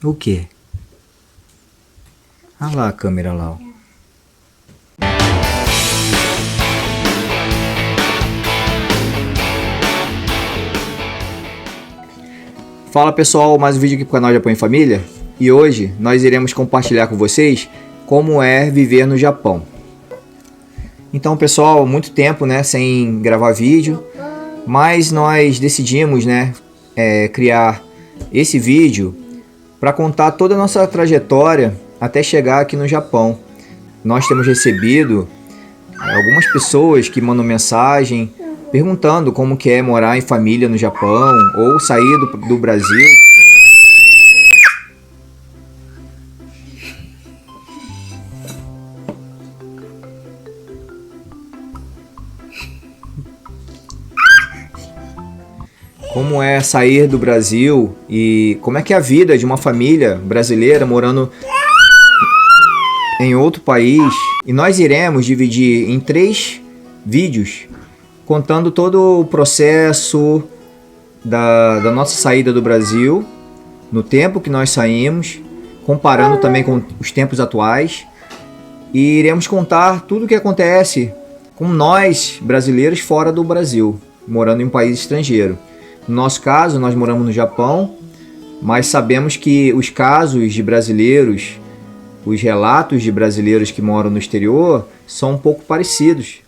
O quê? Olha lá a câmera lá, ó. Fala pessoal, mais um vídeo aqui pro canal Japão em Família. E hoje nós iremos compartilhar com vocês como é viver no Japão. Então pessoal, muito tempo sem gravar vídeo, mas nós decidimos criar esse vídeo para contar toda a nossa trajetória até chegar aqui no Japão. Nós temos recebido algumas pessoas que mandam mensagem perguntando como que é morar em família no Japão ou sair do Brasil. Como é sair do Brasil e como é que é a vida de uma família brasileira morando em outro país. E nós iremos dividir em 3 vídeos contando todo o processo da nossa saída do Brasil, no tempo que nós saímos, comparando também com os tempos atuais. E iremos contar tudo o que acontece com nós brasileiros fora do Brasil, morando em um país estrangeiro. No nosso caso, nós moramos no Japão, mas sabemos que os casos de brasileiros, os relatos de brasileiros que moram no exterior são um pouco parecidos.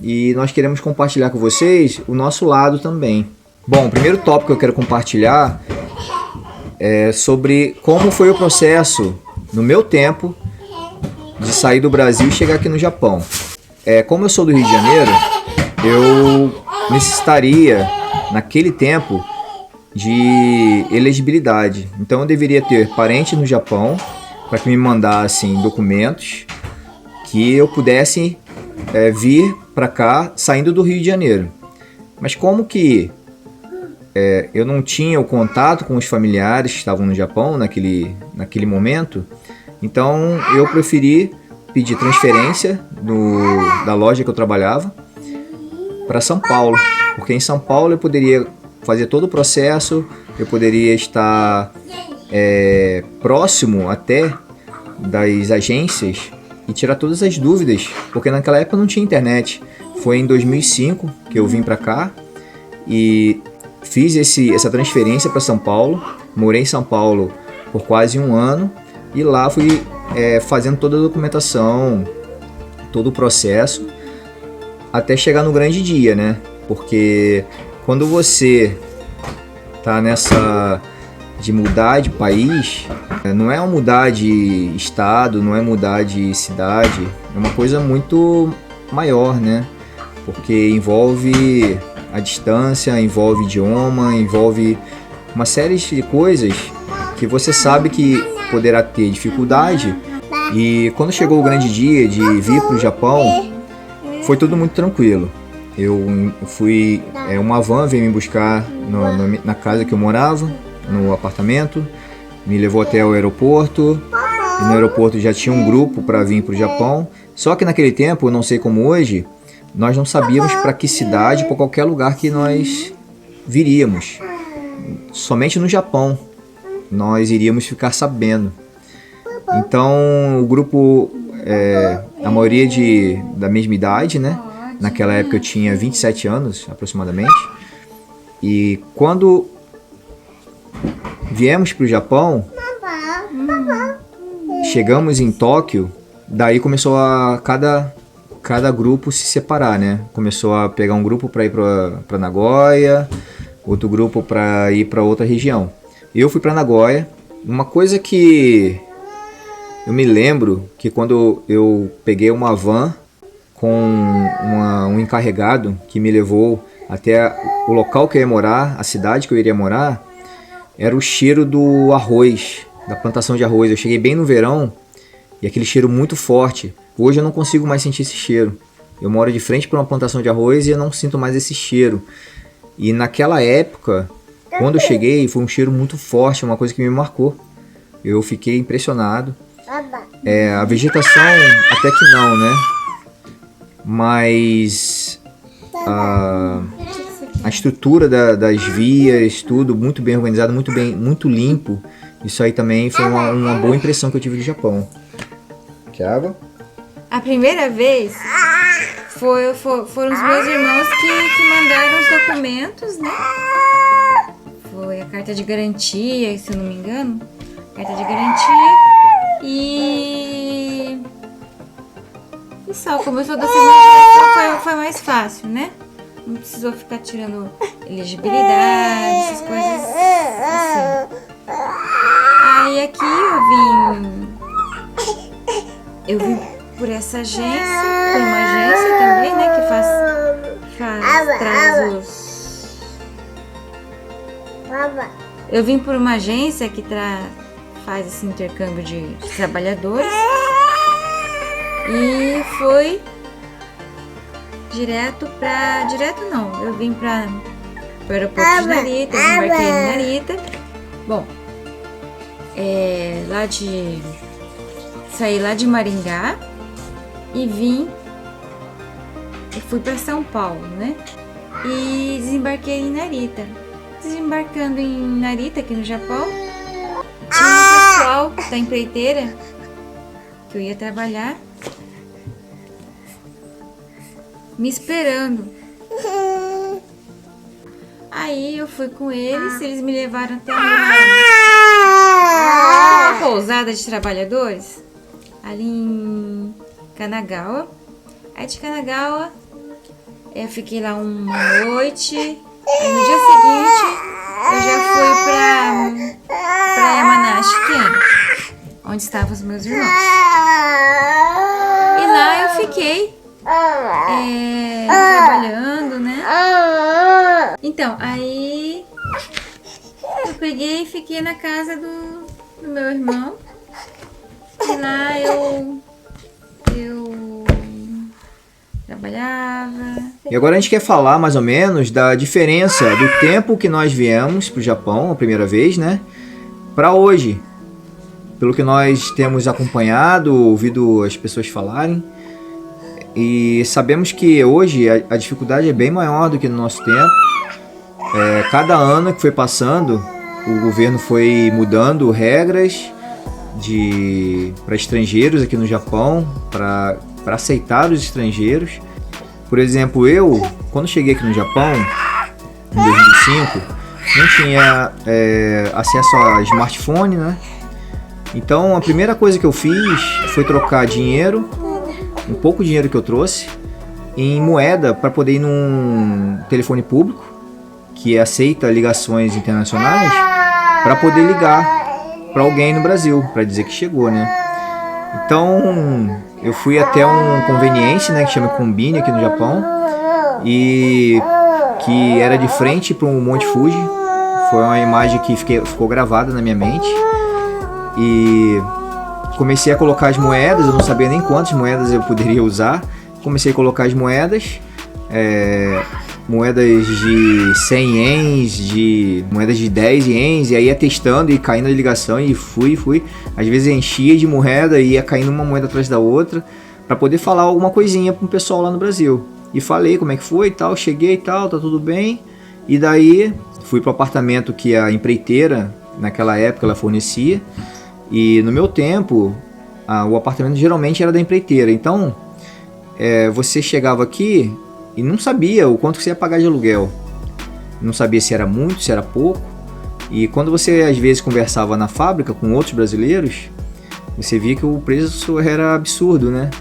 E nós queremos compartilhar com vocês o nosso lado também. Bom, o primeiro tópico que eu quero compartilhar é sobre como foi o processo, no meu tempo, de sair do Brasil e chegar aqui no Japão. Como eu sou do Rio de Janeiro, eu necessitaria, naquele tempo, de elegibilidade. Então eu deveria ter parentes no Japão para que me mandassem documentos que eu pudesse vir para cá saindo do Rio de Janeiro. Mas como que eu não tinha o contato com os familiares que estavam no Japão naquele momento, então eu preferi pedir transferência da loja que eu trabalhava para São Paulo, porque em São Paulo eu poderia fazer todo o processo, eu poderia estar próximo até das agências e tirar todas as dúvidas, porque naquela época não tinha internet. Foi em 2005 que eu vim para cá e fiz essa transferência para São Paulo. Morei em São Paulo por quase 1 ano e lá fui fazendo toda a documentação, todo o processo, até chegar no grande dia, Porque quando você tá nessa de mudar de país, não é mudar de estado, não é mudar de cidade, é uma coisa muito maior, Porque envolve a distância, envolve idioma, envolve uma série de coisas que você sabe que poderá ter dificuldade. E quando chegou o grande dia de vir para o Japão, foi tudo muito tranquilo. Eu fui, uma van veio me buscar na casa que eu morava, no apartamento, me levou até o aeroporto, e no aeroporto já tinha um grupo para vir para o Japão. Só que naquele tempo, eu não sei como hoje, nós não sabíamos para que cidade, para qualquer lugar que nós viríamos. Somente no Japão nós iríamos ficar sabendo. Então o grupo, a maioria da mesma idade, Naquela época eu tinha 27 anos aproximadamente. E quando viemos para o Japão, chegamos em Tóquio, daí começou a cada grupo se separar, Começou a pegar um grupo para ir para Nagoya, outro grupo para ir para outra região. Eu fui para Nagoya. Uma coisa que eu me lembro que quando eu peguei uma van com um encarregado que me levou até o local que eu ia morar, a cidade que eu iria morar, era o cheiro do arroz, da plantação de arroz. Eu cheguei bem no verão e aquele cheiro muito forte. Hoje eu não consigo mais sentir esse cheiro. Eu moro de frente para uma plantação de arroz e eu não sinto mais esse cheiro. E naquela época, quando eu cheguei, foi um cheiro muito forte, uma coisa que me marcou. Eu fiquei impressionado. A vegetação até que não, mas A estrutura das vias, tudo muito bem organizado, muito limpo. Isso aí também foi uma boa impressão que eu tive do Japão. Quer água? A primeira vez foram os meus irmãos que mandaram os documentos, né? Foi a carta de garantia, se eu não me engano. Carta de garantia. E só, como eu sou da segunda geração, foi mais fácil, né? Não precisou ficar tirando elegibilidade, essas coisas assim. Aí aqui eu vim por essa agência, por uma agência também, né, que traz os... Eu vim por uma agência que faz esse intercâmbio de trabalhadores e foi direto não, eu vim para o aeroporto de Narita, desembarquei em Narita. Bom, saí lá de Maringá e fui para São Paulo, né? E desembarquei em Narita. Desembarcando em Narita, aqui no Japão, tinha um pessoal da empreiteira que eu ia trabalhar me esperando. Aí eu fui com eles me levaram até uma pousada de trabalhadores ali em Kanagawa. Aí de Kanagawa eu fiquei lá uma noite. Aí no dia seguinte eu já fui pra Yamanashi-ken, onde estavam os meus irmãos. E lá eu fiquei trabalhando, né? Então, aí eu peguei e fiquei na casa do meu irmão. E lá eu trabalhava. E agora a gente quer falar mais ou menos da diferença do tempo que nós viemos pro Japão a primeira vez, né? Para hoje. Pelo que nós temos acompanhado, ouvido as pessoas falarem. E sabemos que hoje a dificuldade é bem maior do que no nosso tempo. Cada ano que foi passando, o governo foi mudando regras para estrangeiros aqui no Japão, para aceitar os estrangeiros. Por exemplo, quando cheguei aqui no Japão, em 2005, não tinha acesso a smartphone, né? Então a primeira coisa que eu fiz foi trocar dinheiro, um pouco de dinheiro que eu trouxe, em moeda para poder ir num telefone público que aceita ligações internacionais, para poder ligar para alguém no Brasil, para dizer que chegou, né? Então eu fui até um convenience, né, que chama Combine aqui no Japão, e que era de frente para um Monte Fuji. Foi uma imagem que ficou gravada na minha mente. E comecei a colocar as moedas, eu não sabia nem quantas moedas eu poderia usar. Comecei a colocar as moedas, moedas de 100 ienes, moedas de 10 ienes, e aí ia testando e caindo a ligação, e fui. Às vezes enchia de moeda e ia caindo uma moeda atrás da outra, para poder falar alguma coisinha para o pessoal lá no Brasil. E falei como é que foi e tal, cheguei e tal, tá tudo bem. E daí fui pro apartamento que a empreiteira, naquela época, ela fornecia. E no meu tempo, o apartamento geralmente era da empreiteira. Então, você chegava aqui e não sabia o quanto você ia pagar de aluguel. Não sabia se era muito, se era pouco. E quando você às vezes conversava na fábrica com outros brasileiros, você via que o preço era absurdo, né?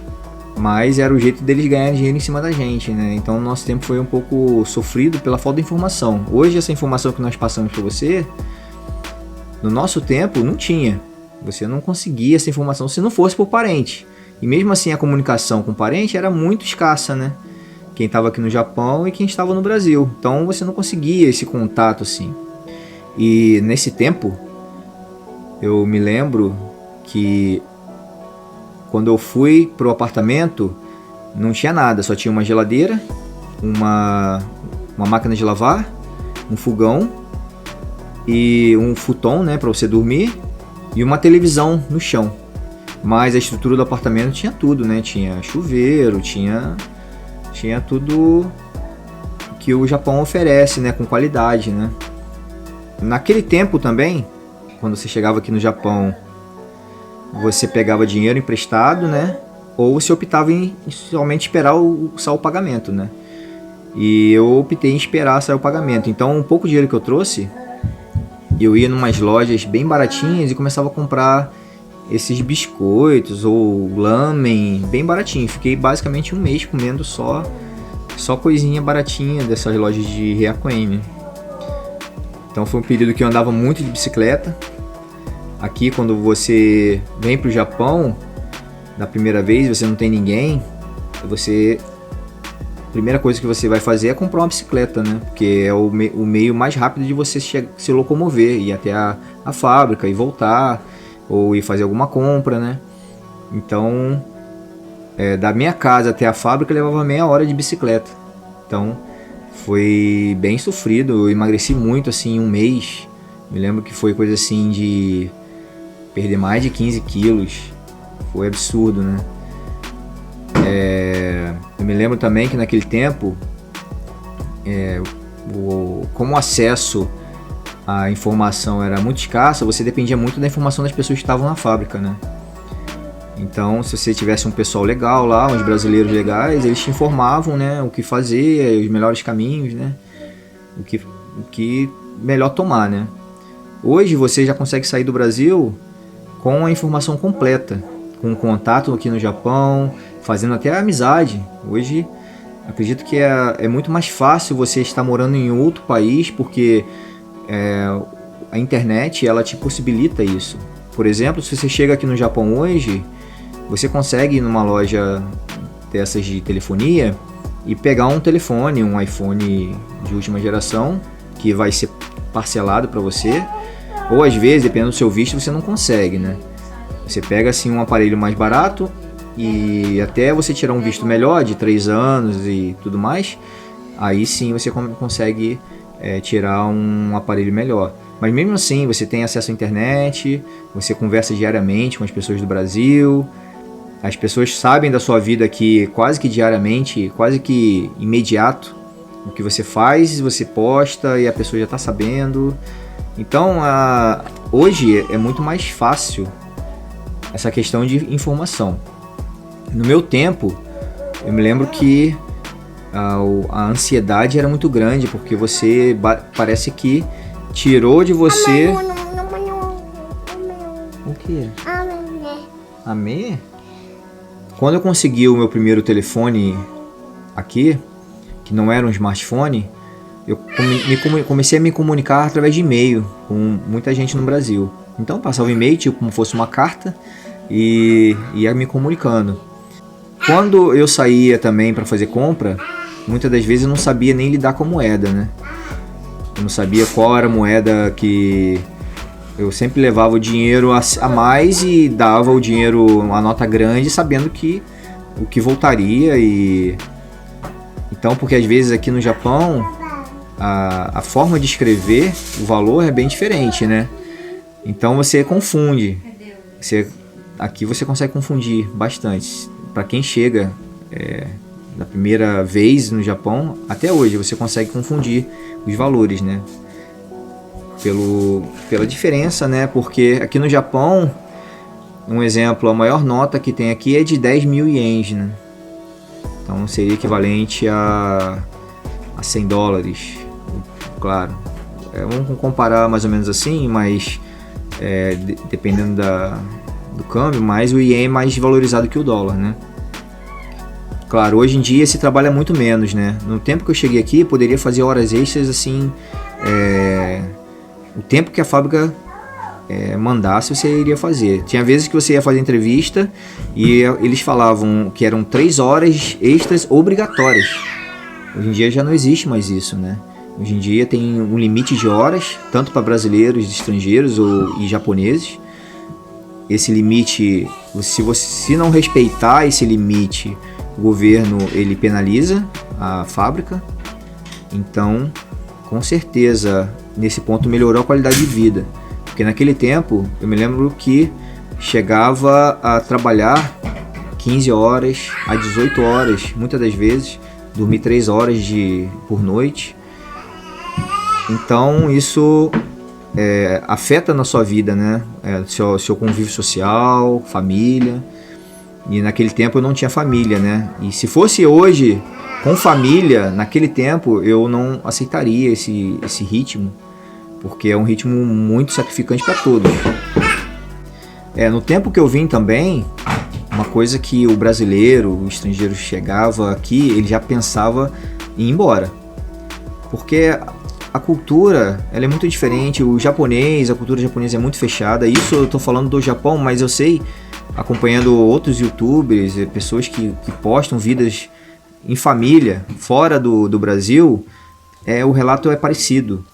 Mas era o jeito deles ganharem dinheiro em cima da gente, né? Então o nosso tempo foi um pouco sofrido pela falta de informação. Hoje essa informação que nós passamos para você, no nosso tempo não tinha. Você não conseguia essa informação se não fosse por parente. E mesmo assim a comunicação com parente era muito escassa, né? Quem estava aqui no Japão e quem estava no Brasil. Então você não conseguia esse contato assim. E nesse tempo, eu me lembro que quando eu fui pro apartamento, não tinha nada. Só tinha uma geladeira, uma máquina de lavar, um fogão e um futon, né, para você dormir, e uma televisão no chão. Mas a estrutura do apartamento tinha tudo, né? Tinha chuveiro, tinha tudo que o Japão oferece, né, com qualidade, né? Naquele tempo também, quando você chegava aqui no Japão, você pegava dinheiro emprestado, né? Ou você optava em somente esperar sair o pagamento, né? E eu optei em esperar sair o pagamento. Então, um pouco dinheiro que eu trouxe, eu ia numas lojas bem baratinhas e começava a comprar esses biscoitos ou lamen bem baratinho. Fiquei basicamente um mês comendo só coisinha baratinha dessas lojas de Ryakuen. Então foi um período que eu andava muito de bicicleta. Aqui, quando você vem pro Japão, da primeira vez, você não tem ninguém, a primeira coisa que você vai fazer é comprar uma bicicleta, né? Porque é o meio mais rápido de você se locomover, ir até a fábrica e voltar, ou ir fazer alguma compra, né? Então, da minha casa até a fábrica levava meia hora de bicicleta. Então, foi bem sofrido. Eu emagreci muito, assim, em um mês. Me lembro que foi coisa assim de perder mais de 15 quilos. Foi absurdo, né? Eu me lembro também que naquele tempo, como o acesso à informação era muito escassa, você dependia muito da informação das pessoas que estavam na fábrica, né? Então, se você tivesse um pessoal legal lá, uns brasileiros legais, eles te informavam, né, o que fazer, os melhores caminhos, né, o que melhor tomar, né. Hoje você já consegue sair do Brasil com a informação completa, com um contato aqui no Japão, fazendo até amizade. Hoje, acredito que é muito mais fácil você estar morando em outro país, porque a internet, ela te possibilita isso. Por exemplo, se você chega aqui no Japão hoje, você consegue ir numa loja dessas de telefonia e pegar um telefone, um iPhone de última geração, que vai ser parcelado para você, ou às vezes, dependendo do seu visto, você não consegue, né? Você pega assim um aparelho mais barato e até você tirar um visto melhor, de 3 anos e tudo mais, aí sim você consegue tirar um aparelho melhor. Mas mesmo assim, você tem acesso à internet, você conversa diariamente com as pessoas do Brasil, as pessoas sabem da sua vida aqui quase que diariamente, quase que imediato. O que você faz, você posta e a pessoa já está sabendo. Então, hoje é muito mais fácil essa questão de informação. No meu tempo, eu me lembro que a ansiedade era muito grande, porque você parece que tirou de você... O que? Amê? Quando eu consegui o meu primeiro telefone aqui, que não era um smartphone, eu comecei a me comunicar através de e-mail com muita gente no Brasil. Então passava o e-mail tipo como fosse uma carta e ia me comunicando. Quando eu saía também para fazer compra, muitas das vezes eu não sabia nem lidar com a moeda, né? Eu não sabia qual era a moeda que... Eu sempre levava o dinheiro a mais e dava o dinheiro, uma nota grande, sabendo que o que voltaria. Então, porque às vezes aqui no Japão, a forma de escrever o valor é bem diferente, né? Então você confunde. Aqui você consegue confundir bastante. Para quem chega da primeira vez no Japão, até hoje você consegue confundir os valores, né? Pela diferença, né? Porque aqui no Japão, um exemplo, a maior nota que tem aqui é de 10 mil ienes, né? Então seria equivalente a 100 dólares, claro. Vamos comparar mais ou menos assim, mas dependendo do câmbio, mas o ien é mais valorizado que o dólar, né? Claro, hoje em dia se trabalha muito menos, né? No tempo que eu cheguei aqui, poderia fazer horas extras assim... O tempo que a fábrica mandasse, você iria fazer. Tinha vezes que você ia fazer entrevista e eles falavam que eram 3 horas extras obrigatórias. Hoje em dia já não existe mais isso, né? Hoje em dia tem um limite de horas, tanto para brasileiros, estrangeiros e japoneses. Esse limite, se não respeitar esse limite, o governo ele penaliza a fábrica. Então, com certeza, nesse ponto melhorou a qualidade de vida. Porque naquele tempo, eu me lembro que chegava a trabalhar 15 horas a 18 horas, muitas das vezes, dormir 3 horas por noite. Então isso afeta na sua vida, né? Seu convívio social, família. E naquele tempo eu não tinha família, né? E se fosse hoje com família, naquele tempo eu não aceitaria esse ritmo, porque é um ritmo muito sacrificante para todos. No tempo que eu vim também, uma coisa que o brasileiro, o estrangeiro chegava aqui, ele já pensava em ir embora, porque a cultura ela é muito diferente. A cultura japonesa é muito fechada. Isso eu tô falando do Japão, mas eu sei, acompanhando outros youtubers, pessoas que postam vidas em família fora do Brasil, o relato é parecido,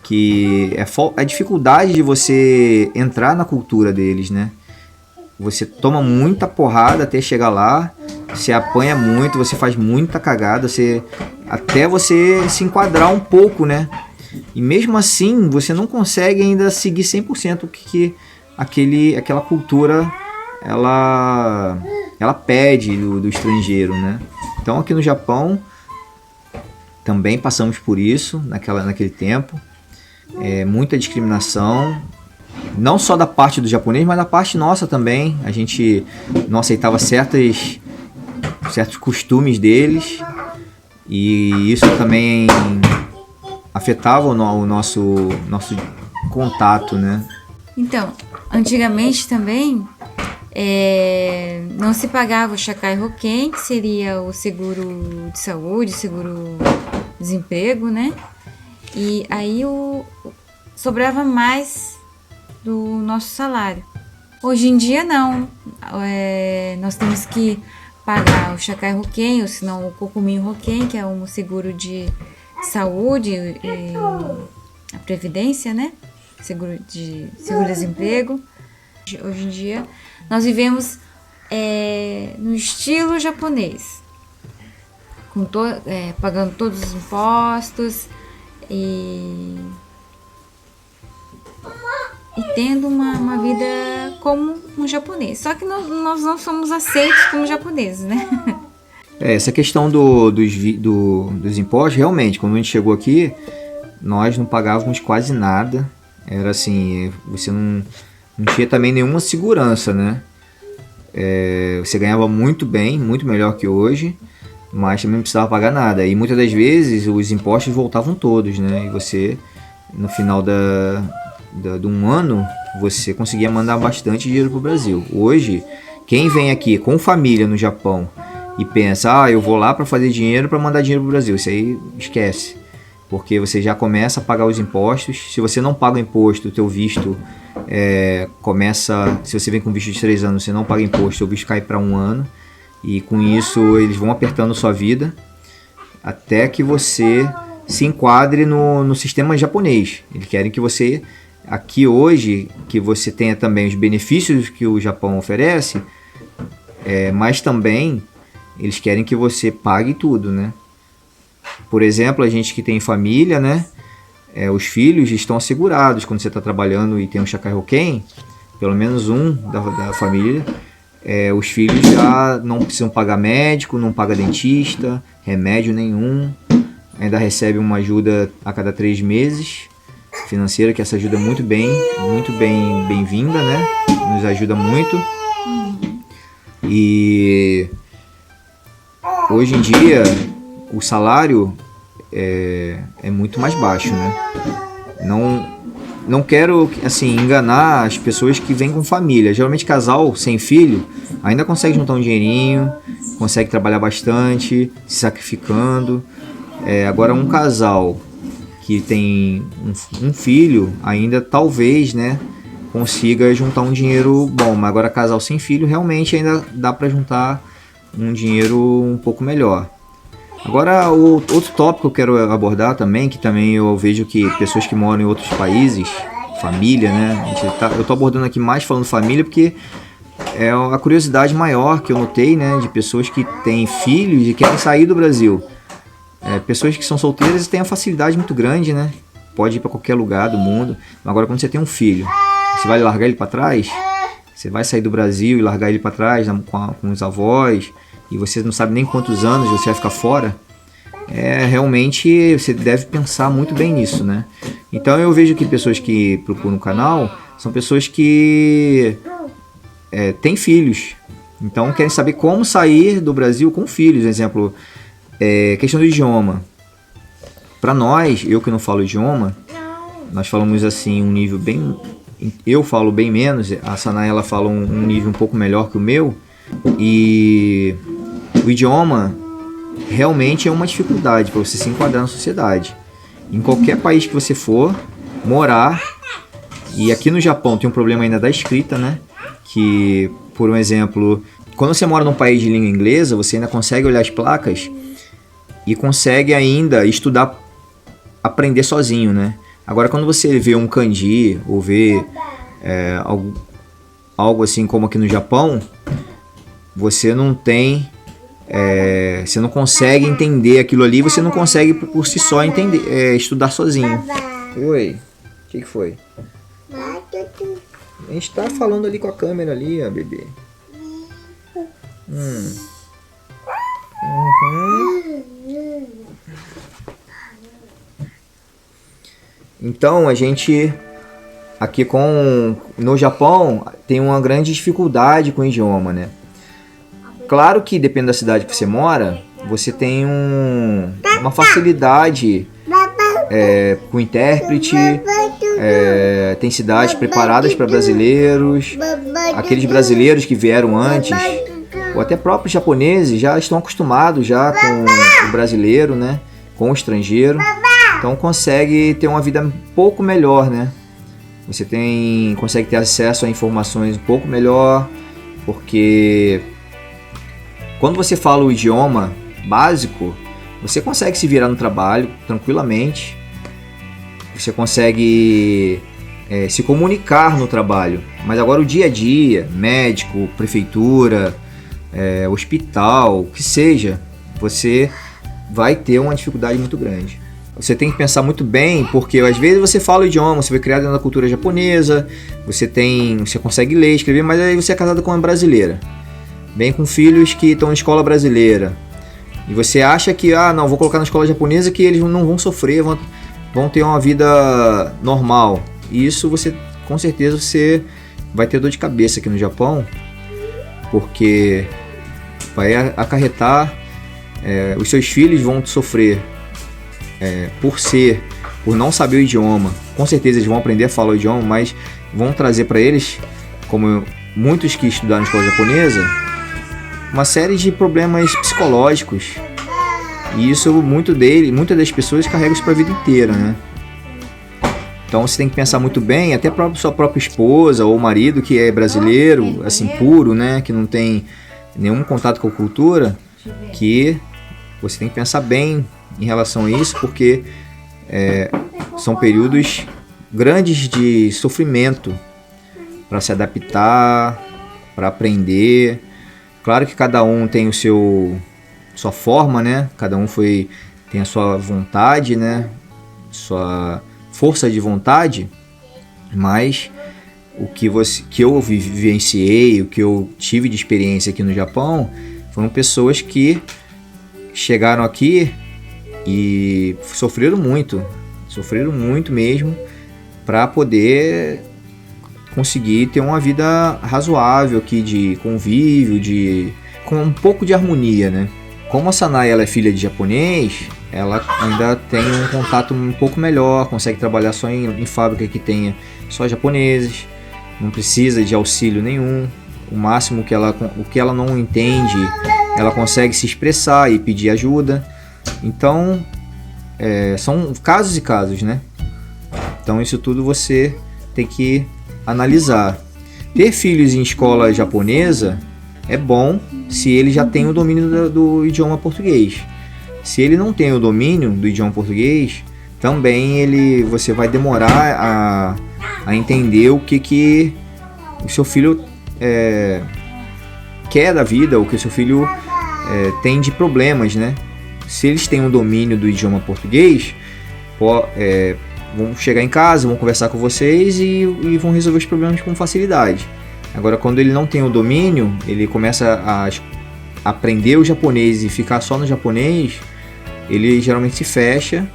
que é a dificuldade de você entrar na cultura deles, né? Você toma muita porrada até chegar lá, você apanha muito, você faz muita cagada, até você se enquadrar um pouco, né? E mesmo assim, você não consegue ainda seguir 100% o que aquela cultura ela pede do estrangeiro, né? Então aqui no Japão também passamos por isso naquele tempo. Muita discriminação, não só da parte do japonês, mas da parte nossa também. A gente não aceitava certos costumes deles, e isso também afetava o nosso contato, né? Então, antigamente também não se pagava o Shakai Hoken, que seria o seguro de saúde, seguro-desemprego, né? E aí sobrava mais do nosso salário. Hoje em dia não. Nós temos que pagar o Shakai Hoken, ou senão o Kokumin Hoken, que é um seguro de saúde e a previdência, né? Seguro-desemprego. Hoje em dia nós vivemos no estilo japonês, pagando todos os impostos e tendo uma vida como um japonês. Só que nós não somos aceitos como japoneses, né? Essa questão dos impostos, realmente, quando a gente chegou aqui, nós não pagávamos quase nada. Era assim, você não tinha também nenhuma segurança, né? Você ganhava muito bem, muito melhor que hoje, mas também não precisava pagar nada. E muitas das vezes os impostos voltavam todos, né? E você, no final de um ano, você conseguia mandar bastante dinheiro para o Brasil. Hoje, quem vem aqui com família no Japão e pensa, eu vou lá para fazer dinheiro para mandar dinheiro para o Brasil, isso aí esquece. Porque você já começa a pagar os impostos. Se você não paga o imposto, o teu visto começa... Se você vem com visto de 3 anos, você não paga imposto, o visto cai para 1 ano. E com isso eles vão apertando sua vida até que você se enquadre no sistema japonês. Eles querem que você, aqui hoje, que você tenha também os benefícios que o Japão oferece, mas também eles querem que você pague tudo, né? Por exemplo, a gente que tem família, né? Os filhos estão assegurados quando você está trabalhando e tem um Shakai Hoken, pelo menos um da família. Os filhos já não precisam pagar médico, não paga dentista, remédio nenhum. Ainda recebe uma ajuda a cada 3 meses financeira, que essa ajuda é muito bem-vinda, né? Nos ajuda muito. E hoje em dia o salário é muito mais baixo, né? Não quero assim enganar as pessoas que vêm com família. Geralmente casal sem filho ainda consegue juntar um dinheirinho, consegue trabalhar bastante, se sacrificando. Agora um casal que tem um filho ainda talvez, né, consiga juntar um dinheiro bom. Mas agora casal sem filho realmente ainda dá para juntar um dinheiro um pouco melhor. Agora, o outro tópico que eu quero abordar também, que também eu vejo que pessoas que moram em outros países, família, né? Eu tô abordando aqui mais falando família porque é a curiosidade maior que eu notei, né? De pessoas que têm filhos e querem sair do Brasil. Pessoas que são solteiras têm a facilidade muito grande, né? Pode ir para qualquer lugar do mundo. Agora, quando você tem um filho, você vai largar ele para trás? Você vai sair do Brasil e largar ele para trás com os avós? E você não sabe nem quantos anos você vai ficar fora, realmente você deve pensar muito bem nisso, né? Então eu vejo que pessoas que procuram o canal são pessoas que têm filhos, então querem saber como sair do Brasil com filhos. Exemplo, questão do idioma. Para nós, eu que não falo idioma, nós falamos assim um nível bem... Eu falo bem menos, a Sanai ela fala um nível um pouco melhor que o meu, e o idioma realmente é uma dificuldade para você se enquadrar na sociedade. Em qualquer país que você for morar, e aqui no Japão tem um problema ainda da escrita, né? Que, por um exemplo, quando você mora num país de língua inglesa, você ainda consegue olhar as placas e consegue ainda estudar, aprender sozinho, né? Agora, quando você vê um kanji ou vê algo assim como aqui no Japão, você não tem... você não consegue entender aquilo ali, você não consegue por si só entender, estudar sozinho. Oi, o que foi? A gente tá falando ali com a câmera ali, ó, bebê. Então a gente aqui no Japão tem uma grande dificuldade com o idioma, né? Claro que depende da cidade que você mora, você tem uma facilidade com intérprete, tem cidades preparadas para brasileiros, aqueles brasileiros que vieram antes, ou até próprios japoneses já estão acostumados já com o brasileiro, né? Com o estrangeiro, então consegue ter uma vida um pouco melhor, né? Você consegue ter acesso a informações um pouco melhor, porque quando você fala o idioma básico, você consegue se virar no trabalho tranquilamente, você consegue se comunicar no trabalho, mas agora o dia a dia, médico, prefeitura, hospital, o que seja, você vai ter uma dificuldade muito grande. Você tem que pensar muito bem, porque às vezes você fala o idioma, você foi criado dentro da cultura japonesa, você consegue ler, escrever, mas aí você é casado com uma brasileira, bem com filhos que estão em escola brasileira, e você acha que, não, vou colocar na escola japonesa que eles não vão sofrer, vão ter uma vida normal. E isso com certeza você vai ter dor de cabeça aqui no Japão, porque vai acarretar, os seus filhos vão sofrer por não saber o idioma. Com certeza eles vão aprender a falar o idioma, mas vão trazer para eles, como muitos que estudaram na escola japonesa, uma série de problemas psicológicos. E isso, muitas das pessoas carregam isso para a vida inteira, né? Então você tem que pensar muito bem, até sua própria esposa ou marido que é brasileiro, assim, puro, né? Que não tem nenhum contato com a cultura, que você tem que pensar bem em relação a isso, porque são períodos grandes de sofrimento para se adaptar, para aprender. Claro que cada um tem sua forma, né? Cada um tem a sua vontade, né? Sua força de vontade, mas o que eu vivenciei, o que eu tive de experiência aqui no Japão, foram pessoas que chegaram aqui e sofreram muito mesmo, para poder conseguir ter uma vida razoável aqui, de convívio, com um pouco de harmonia, né? Como a Sanai ela é filha de japonês, ela ainda tem um contato um pouco melhor, consegue trabalhar só em fábrica que tenha só japoneses, não precisa de auxílio nenhum. O máximo o que ela não entende, ela consegue se expressar e pedir ajuda. Então, são casos e casos, né? Então isso tudo você tem que analisar. Ter filhos em escola japonesa é bom se ele já tem o domínio do idioma português. Se ele não tem o domínio do idioma português, também você vai demorar a entender o que o seu filho quer da vida, o que o seu filho tem de problemas, né? Se eles têm um domínio do idioma português, vão chegar em casa, vão conversar com vocês e vão resolver os problemas com facilidade. Agora, quando ele não tem o domínio, ele começa a aprender o japonês e ficar só no japonês, ele geralmente se fecha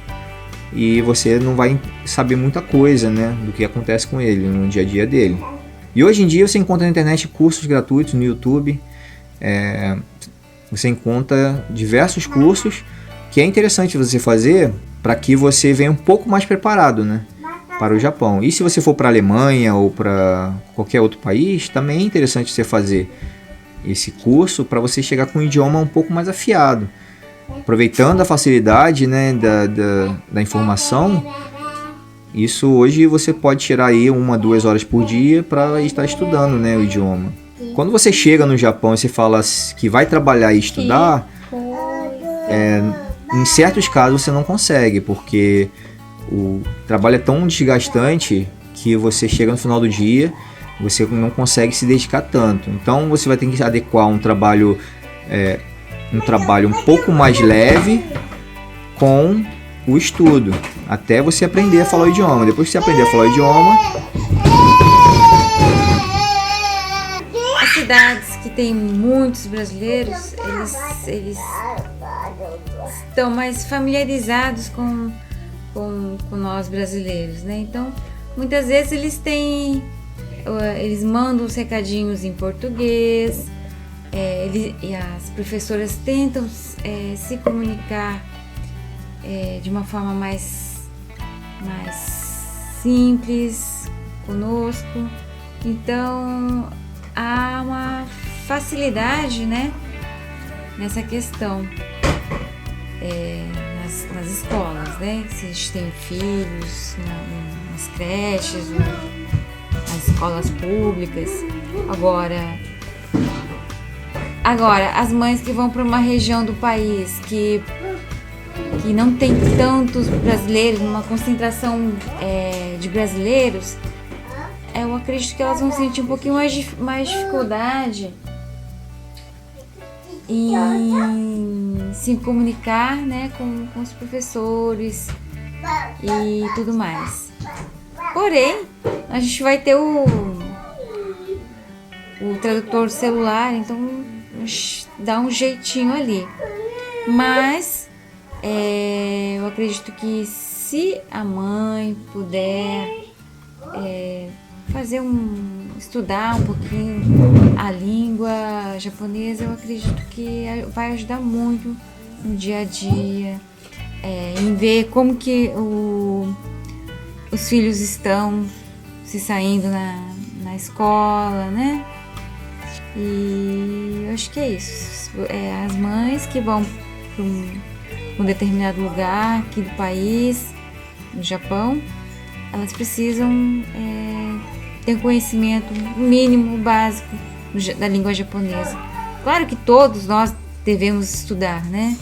e você não vai saber muita coisa, né, do que acontece com ele no dia a dia dele. E hoje em dia você encontra na internet cursos gratuitos no YouTube, você encontra diversos cursos que é interessante você fazer para que você venha um pouco mais preparado, né, para o Japão. E se você for para a Alemanha ou para qualquer outro país, também é interessante você fazer esse curso para você chegar com um idioma um pouco mais afiado. Aproveitando a facilidade, né, da informação, isso hoje você pode tirar aí 1 a 2 horas por dia para estar estudando, né, o idioma. Quando você chega no Japão e você fala que vai trabalhar e estudar, em certos casos você não consegue, porque o trabalho é tão desgastante que você chega no final do dia, você não consegue se dedicar tanto. Então você vai ter que adequar um trabalho um pouco mais leve com o estudo, até você aprender a falar o idioma. Depois que você aprender a falar o idioma... As cidades que tem muitos brasileiros, eles estão mais familiarizados com nós brasileiros, né? Então, muitas vezes eles mandam os recadinhos em português, e as professoras tentam se comunicar de uma forma mais simples conosco. Então há uma facilidade, né, nessa questão nas escolas, né? Se a gente tem filhos nas creches, nas escolas públicas. Agora, as mães que vão para uma região do país que não tem tantos brasileiros, uma concentração de brasileiros, eu acredito que elas vão sentir um pouquinho mais dificuldade em se comunicar, né, com os professores e tudo mais. Porém, a gente vai ter o tradutor celular, então dá um jeitinho ali. Mas eu acredito que se a mãe puder estudar um pouquinho a língua japonesa, eu acredito que vai ajudar muito no dia a dia, em ver como que os filhos estão se saindo na escola, né? E eu acho que é isso. As mães que vão para um determinado lugar aqui do país, no Japão, elas precisam ter um conhecimento mínimo, básico da língua japonesa. Claro que todos nós devemos estudar, né?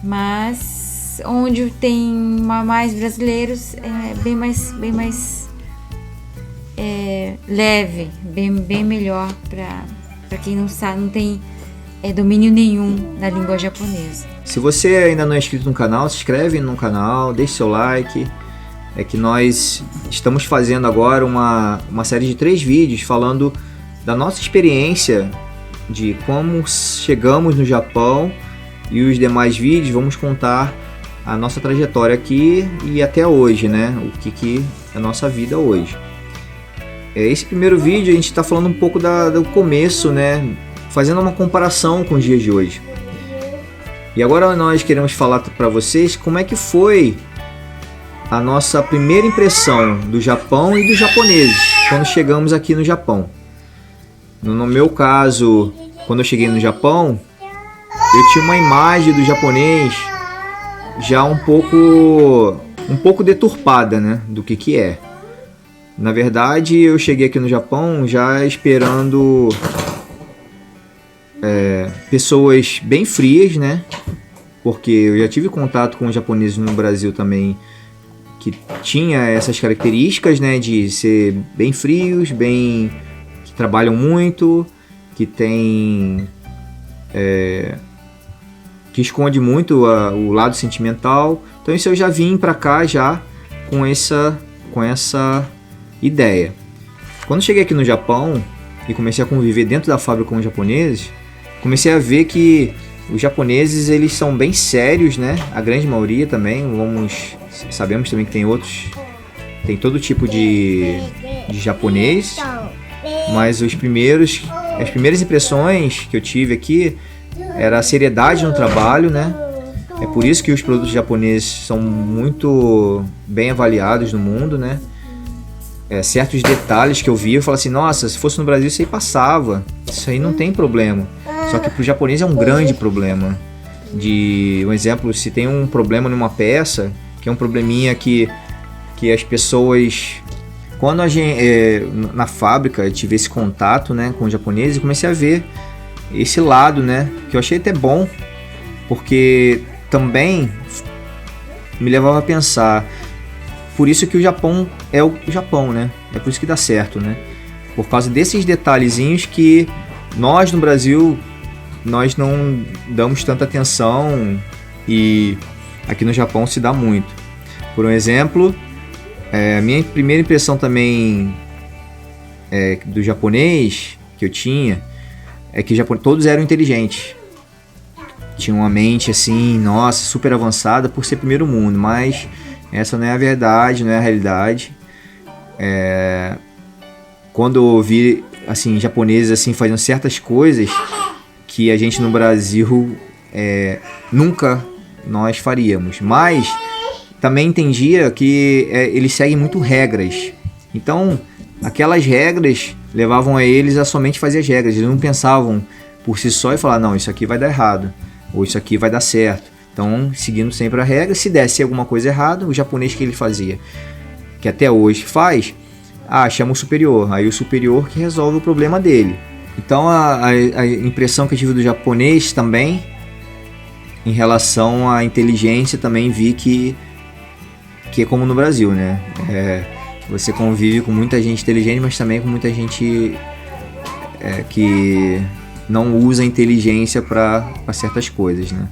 Mas onde tem mais brasileiros é bem mais leve, bem melhor para quem não sabe, não tem domínio nenhum da língua japonesa. Se você ainda não é inscrito no canal, se inscreve no canal, deixe seu like. É que nós estamos fazendo agora uma série de 3 vídeos falando da nossa experiência, de como chegamos no Japão, e os demais vídeos vamos contar a nossa trajetória aqui e até hoje, né? O que é a nossa vida hoje. Esse primeiro vídeo a gente está falando um pouco do começo, né? Fazendo uma comparação com os dias de hoje. E agora nós queremos falar para vocês como é que foi a nossa primeira impressão do Japão e dos japoneses quando chegamos aqui no Japão. No meu caso, quando eu cheguei no Japão, eu tinha uma imagem do japonês já um pouco deturpada, né, do que é. Na verdade, eu cheguei aqui no Japão já esperando pessoas bem frias, né? Porque eu já tive contato com japoneses no Brasil também que tinha essas características, né, de ser bem frios, que trabalham muito, que tem que esconde muito o lado sentimental. Então isso eu já vim para cá já com essa ideia. Quando cheguei aqui no Japão e comecei a conviver dentro da fábrica com os japoneses, comecei a ver que os japoneses, eles são bem sérios, né? A grande maioria também. Sabemos também que tem todo tipo de japonês, mas as primeiras impressões que eu tive aqui era a seriedade no trabalho, né? É por isso que os produtos japoneses são muito bem avaliados no mundo, né? Certos detalhes que eu vi, eu falo assim, nossa, se fosse no Brasil isso aí passava, isso aí não tem problema. Só que para o japonês é um grande problema. Um exemplo, se tem um problema numa peça, que é um probleminha que as pessoas... Quando na fábrica eu tive esse contato, né, com o japonês, e comecei a ver esse lado, né, que eu achei até bom, porque também me levava a pensar, por isso que o Japão é o Japão, né, é por isso que dá certo, né, por causa desses detalhezinhos que nós no Brasil, nós não damos tanta atenção, e aqui no Japão se dá muito. Por um exemplo, a minha primeira impressão também do japonês que eu tinha é que todos eram inteligentes. Tinham uma mente assim, nossa, super avançada por ser primeiro mundo, mas essa não é a verdade, não é a realidade. Quando eu vi assim, japoneses assim, fazendo certas coisas que a gente no Brasil nunca nós faríamos, mas também entendia que eles seguem muito regras. Então, aquelas regras levavam a eles a somente fazer as regras. Eles não pensavam por si só e falar, não, isso aqui vai dar errado, ou isso aqui vai dar certo. Então, seguindo sempre a regra, se desse alguma coisa errada, o japonês que ele fazia, que até hoje faz, chama o superior. Aí o superior que resolve o problema dele. Então, a impressão que eu tive do japonês também, em relação à inteligência, também vi que é como no Brasil, né? Você convive com muita gente inteligente, mas também com muita gente que não usa a inteligência para certas coisas, né?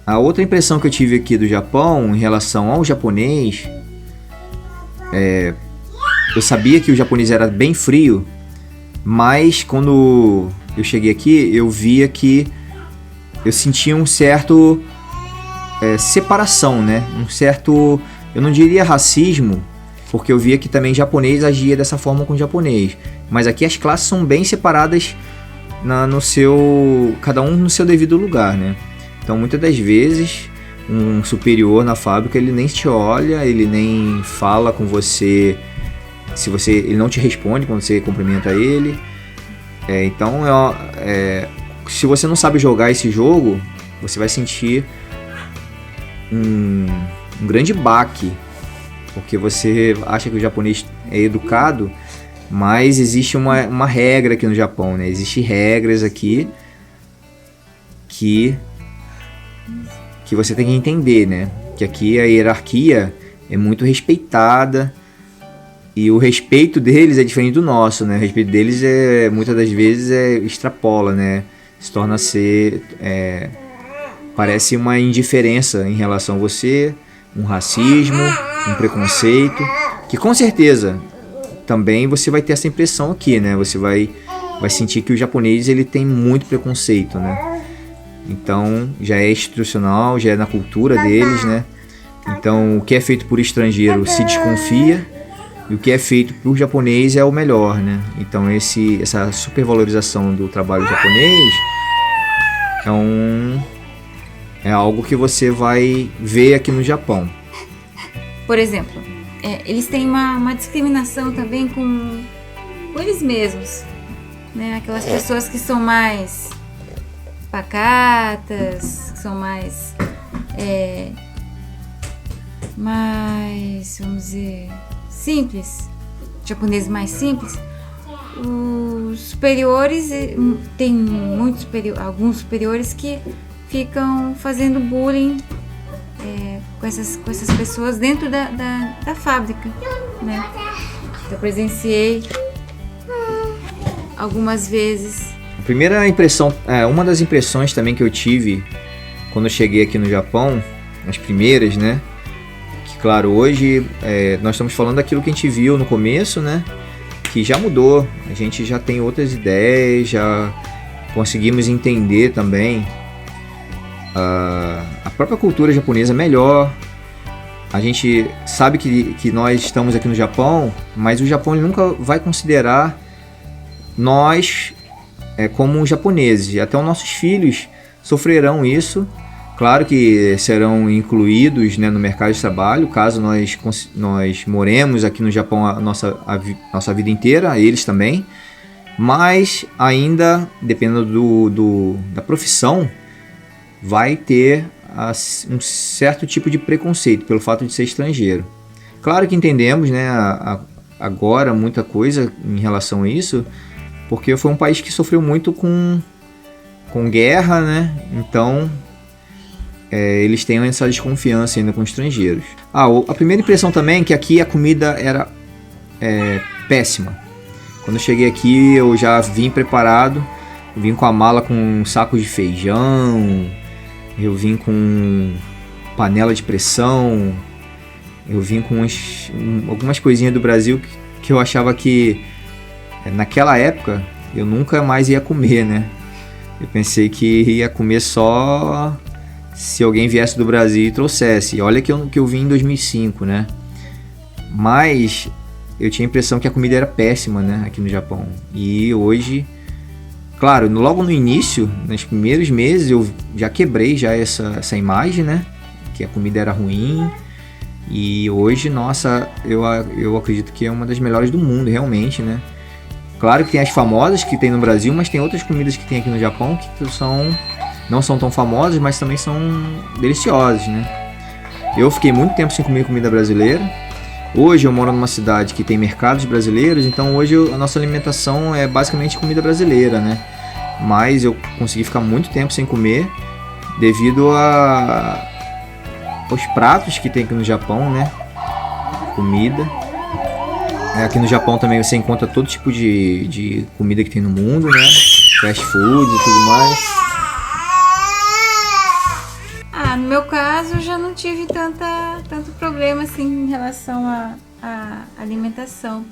A outra impressão que eu tive aqui do Japão em relação ao japonês, eu sabia que o japonês era bem frio, mas quando eu cheguei aqui, eu via que eu sentia um certo separação, né? Um certo, eu não diria racismo, porque eu via que também japonês agia dessa forma com japonês, mas aqui as classes são bem separadas cada um no seu devido lugar, né? Então muitas das vezes um superior na fábrica, ele nem te olha, ele nem fala com você, ele não te responde quando você cumprimenta ele. Então se você não sabe jogar esse jogo, você vai sentir um grande baque, porque você acha que o japonês é educado, mas existe uma regra aqui no Japão, né? Existem regras aqui que você tem que entender, né? Que aqui a hierarquia é muito respeitada e o respeito deles é diferente do nosso, né? O respeito deles muitas das vezes extrapola, né? Se torna parece uma indiferença em relação a você, um racismo, um preconceito, que com certeza também você vai ter essa impressão aqui, né? Você vai sentir que o japonês ele tem muito preconceito, né? Então já é institucional, já é na cultura deles, né? Então o que é feito por estrangeiro se desconfia e o que é feito por japonês é o melhor, né? Então essa supervalorização do trabalho japonês é algo que você vai ver aqui no Japão. Por exemplo, eles têm uma discriminação também com eles mesmos, né? Aquelas pessoas que são mais pacatas, que são mais, vamos dizer, simples, japoneses mais simples. Os superiores, tem alguns superiores que ficam fazendo bullying com essas pessoas dentro da fábrica, né? Eu presenciei algumas vezes. A primeira impressão, uma das impressões também que eu tive quando eu cheguei aqui no Japão, as primeiras, né? Que claro, hoje nós estamos falando daquilo que a gente viu no começo, né? Que já mudou, a gente já tem outras ideias, já conseguimos entender também a própria cultura japonesa melhor. A gente sabe que nós estamos aqui no Japão, mas o Japão ele nunca vai considerar nós como japoneses. E até os nossos filhos sofrerão isso. Claro que serão incluídos, né, no mercado de trabalho, caso nós moremos aqui no Japão a nossa vida inteira, eles também. Mas ainda, dependendo da profissão, vai ter um certo tipo de preconceito pelo fato de ser estrangeiro. Claro que entendemos, né, agora muita coisa em relação a isso, porque foi um país que sofreu muito com guerra, né? Então eles têm essa desconfiança ainda com estrangeiros. A primeira impressão também é que aqui a comida era péssima. Quando eu cheguei aqui eu já vim preparado, eu vim com a mala com um saco de feijão, eu vim com panela de pressão, eu vim com algumas coisinhas do Brasil que eu achava que naquela época eu nunca mais ia comer, né? Eu pensei que ia comer só se alguém viesse do Brasil e trouxesse. Olha que eu vim em 2005, né? Mas eu tinha a impressão que a comida era péssima, né, aqui no Japão. E hoje, claro, logo no início, nos primeiros meses, eu já quebrei essa imagem, né? Que a comida era ruim. E hoje, nossa, eu acredito que é uma das melhores do mundo, realmente, né? Claro que tem as famosas que tem no Brasil, mas tem outras comidas que tem aqui no Japão que não são tão famosas, mas também são deliciosas, né? Eu fiquei muito tempo sem comer comida brasileira. Hoje eu moro numa cidade que tem mercados brasileiros, então hoje a nossa alimentação é basicamente comida brasileira, né? Mas eu consegui ficar muito tempo sem comer devido aos pratos que tem aqui no Japão, né? Comida. Aqui no Japão também você encontra todo tipo de comida que tem no mundo, né? Fast food e tudo mais. No meu caso, eu já não tive tanto problema assim em relação à alimentação,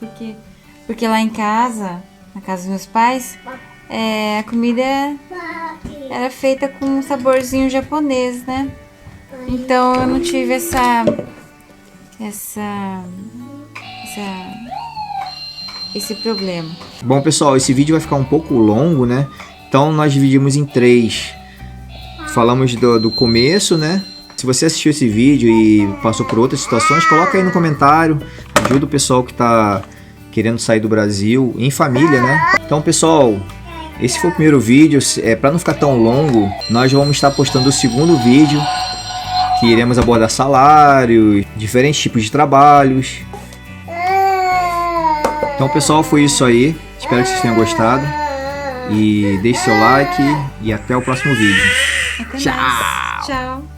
porque lá em casa, na casa dos meus pais, a comida era feita com um saborzinho japonês, né? Então eu não tive esse problema. Bom, pessoal, esse vídeo vai ficar um pouco longo, né? Então nós dividimos em 3. Falamos do começo, né? Se você assistiu esse vídeo e passou por outras situações, coloca aí no comentário. Ajuda o pessoal que tá querendo sair do Brasil em família, né? Então, pessoal, esse foi o primeiro vídeo. Para não ficar tão longo, nós vamos estar postando o segundo vídeo, que iremos abordar salários, diferentes tipos de trabalhos. Então, pessoal, foi isso aí. Espero que vocês tenham gostado. E deixe seu like e até o próximo vídeo. Até mais. Tchau.